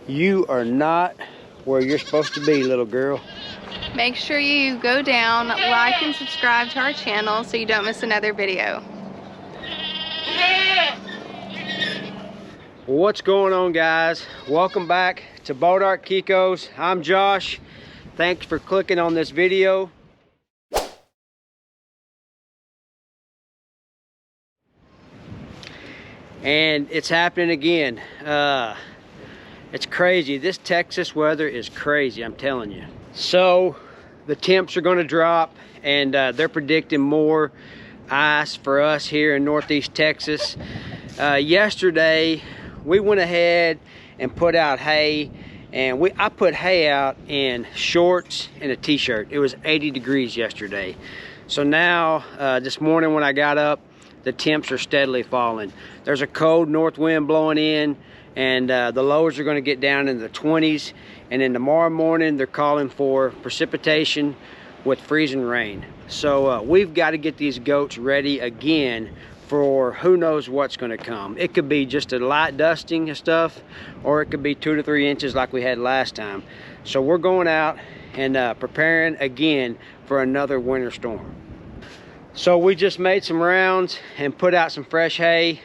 You are not where you're supposed to be, little girl. Make sure you go down, like and subscribe to our channel so you don't miss another video. What's going on, guys? Welcome back to Bonham Tx. I'm Josh. Thanks for clicking on this video. And it's happening again. It's crazy. This Texas weather is crazy, I'm telling you. So the temps are going to drop, and they're predicting more ice for us here in Northeast Texas. Yesterday we went ahead and put out hay, and I put hay out in shorts and a t-shirt. It was 80 degrees yesterday. So now this morning when I got up, the temps are steadily falling. There's a cold north wind blowing in, and the lows are going to get down in the 20s. And then tomorrow morning they're calling for precipitation with freezing rain. So we've got to get these goats ready again for who knows what's going to come. It could be just a light dusting and stuff, or it could be 2 to 3 inches like we had last time. So we're going out and preparing again for another winter storm. So we just made some rounds and put out some fresh hay.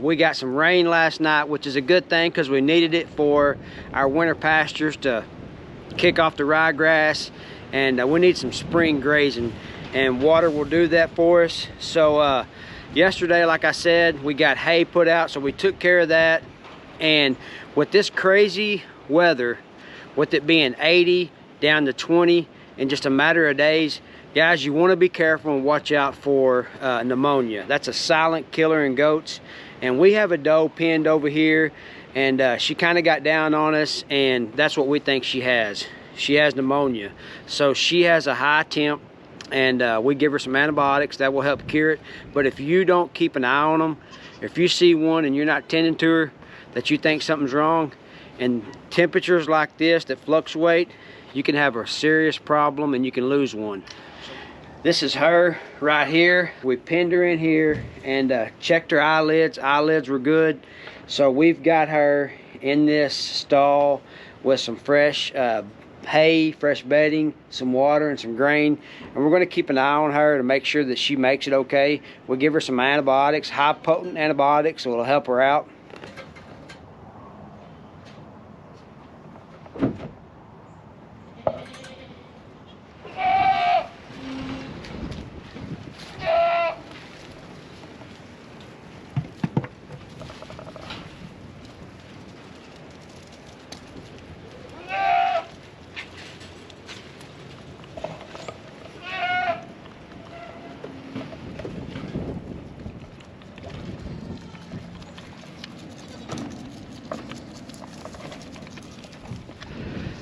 We got some rain last night, which is a good thing because we needed it for our winter pastures to kick off the ryegrass, and we need some spring grazing, and water will do that for us. So yesterday, like I said, we got hay put out, so we took care of that. And with this crazy weather, with it being 80 down to 20 in just a matter of days, guys, you want to be careful and watch out for pneumonia. That's a silent killer in goats. And we have a doe pinned over here, and she kind of got down on us, and that's what we think she has. She has pneumonia. So she has a high temp, and we give her some antibiotics that will help cure it. But if you don't keep an eye on them, if you see one and you're not tending to her, that you think something's wrong, and temperatures like this that fluctuate, you can have a serious problem and you can lose one. This is her right here. We pinned her in here and checked her eyelids. Eyelids were good. So we've got her in this stall with some fresh hay, fresh bedding, some water, and some grain. And we're going to keep an eye on her to make sure that she makes it okay. We'll give her some antibiotics, high potent antibiotics, so it'll help her out.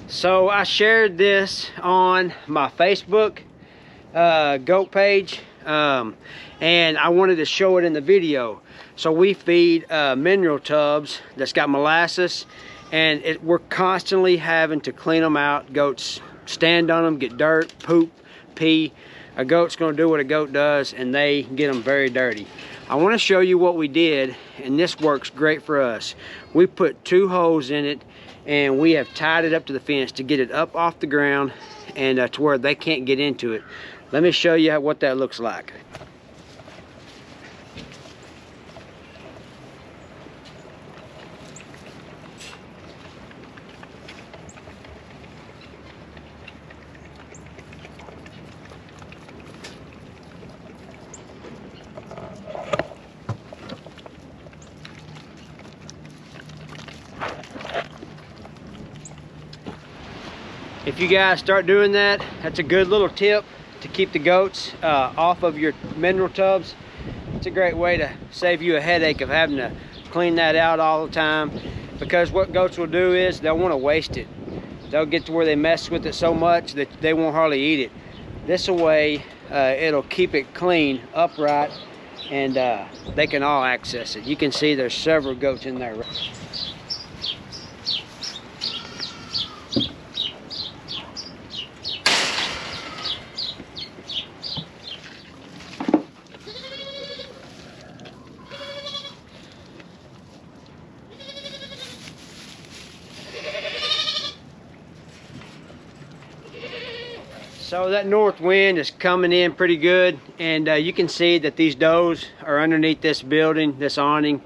So I shared this on my Facebook goat page, and I wanted to show it in the video. So we feed mineral tubs that's got molasses, and we're constantly having to clean them out. Goats stand on them, get dirt, poop, pee. A goat's gonna do what a goat does, and they get them very dirty. I wanna show you what we did, and this works great for us. We put 2 holes in it, and we have tied it up to the fence to get it up off the ground and to where they can't get into it. Let me show you what that looks like. If you guys start doing that, that's a good little tip to keep the goats off of your mineral tubs. It's a great way to save you a headache of having to clean that out all the time, because what goats will do is they'll want to waste it. They'll get to where they mess with it so much that they won't hardly eat it. This way it'll keep it clean, upright, and they can all access it. You can see there's several goats in there. So that north wind is coming in pretty good, and you can see that these doors are underneath this building, this awning.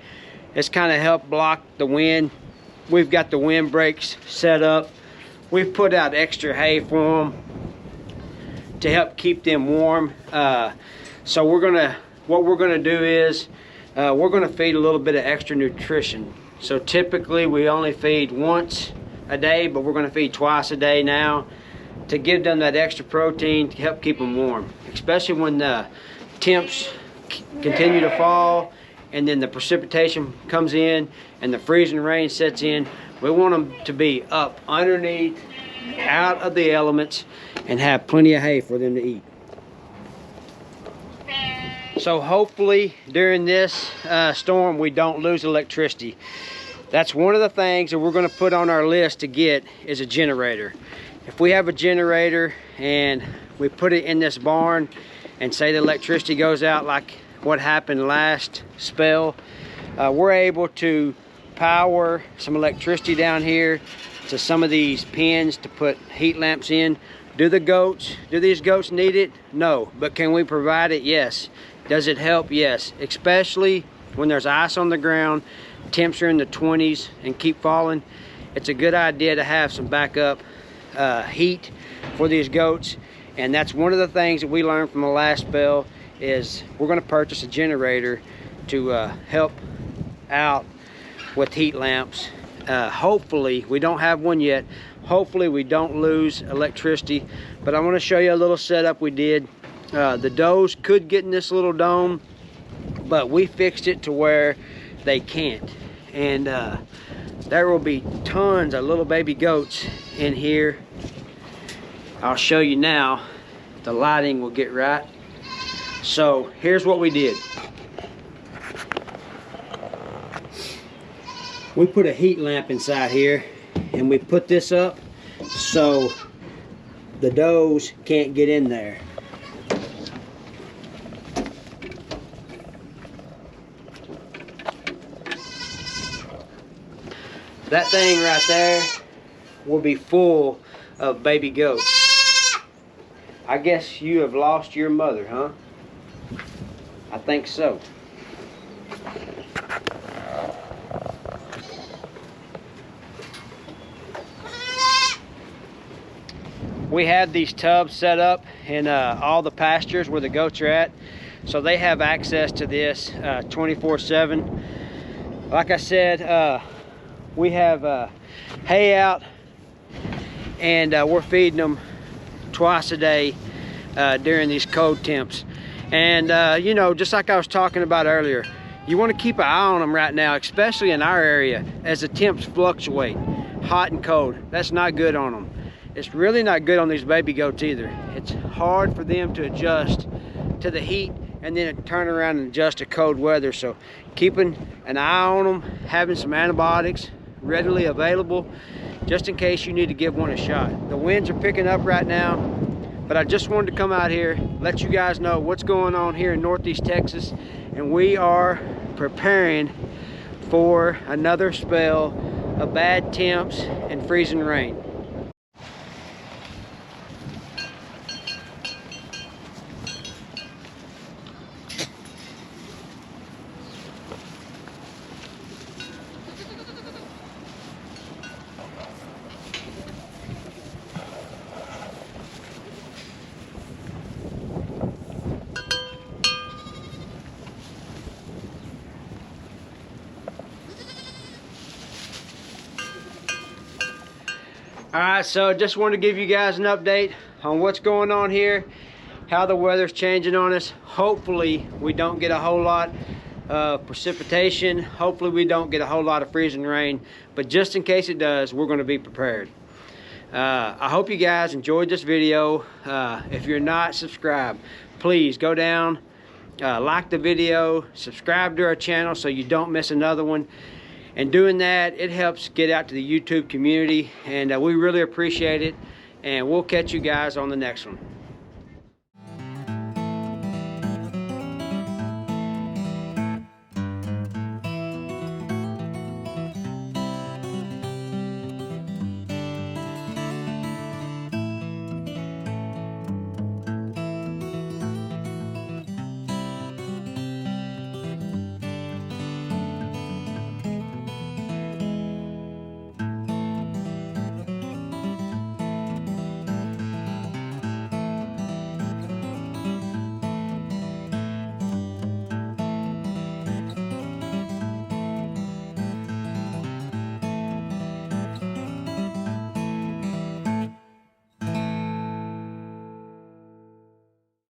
It's kind of helped block the wind. We've got the wind brakes set up. We've put out extra hay for them to help keep them warm. So what we're gonna do is we're gonna feed a little bit of extra nutrition. So typically we only feed once a day, but we're gonna feed twice a day now to give them that extra protein to help keep them warm, especially when the temps continue to fall and then the precipitation comes in and the freezing rain sets in. We want them to be up underneath, out of the elements, and have plenty of hay for them to eat. So hopefully during this storm we don't lose electricity. That's one of the things that we're going to put on our list to get is a generator. If we have a generator and we put it in this barn and say the electricity goes out like what happened last spell, we're able to power some electricity down here to some of these pins to put heat lamps in. Do these goats need it? No. But can we provide it? Yes. Does it help? Yes. Especially when there's ice on the ground, temps are in the 20s and keep falling. It's a good idea to have some backup heat for these goats. And that's one of the things that we learned from the last spell is we're going to purchase a generator to help out with heat lamps. Hopefully, we don't have one yet. Hopefully we don't lose electricity, but I want to show you a little setup we did. The does could get in this little dome, but we fixed it to where they can't. And there will be tons of little baby goats in here. I'll show you now. The lighting will get right. So here's what we did. We put a heat lamp inside here and we put this up so the does can't get in there. That thing right there will be full of baby goats. I guess you have lost your mother, huh? I think so. We have these tubs set up in all the pastures where the goats are at, so they have access to this 24/7. Like I said, we have hay out, and we're feeding them twice a day during these cold temps. And you know, just like I was talking about earlier, you want to keep an eye on them right now, especially in our area as the temps fluctuate, hot and cold. That's not good on them. It's really not good on these baby goats either. It's hard for them to adjust to the heat and then turn around and adjust to cold weather. So keeping an eye on them, having some antibiotics readily available just in case you need to give one a shot. The winds are picking up right now, but I just wanted to come out here, let you guys know what's going on here in Northeast Texas, and we are preparing for another spell of bad temps and freezing rain. Alright, so just wanted to give you guys an update on what's going on here, how the weather's changing on us. Hopefully we don't get a whole lot of precipitation. Hopefully we don't get a whole lot of freezing rain, but just in case it does, we're going to be prepared. I hope you guys enjoyed this video. If you're not subscribed, please go down, like the video, subscribe to our channel so you don't miss another one. And doing that, it helps get out to the YouTube community, and we really appreciate it. And we'll catch you guys on the next one.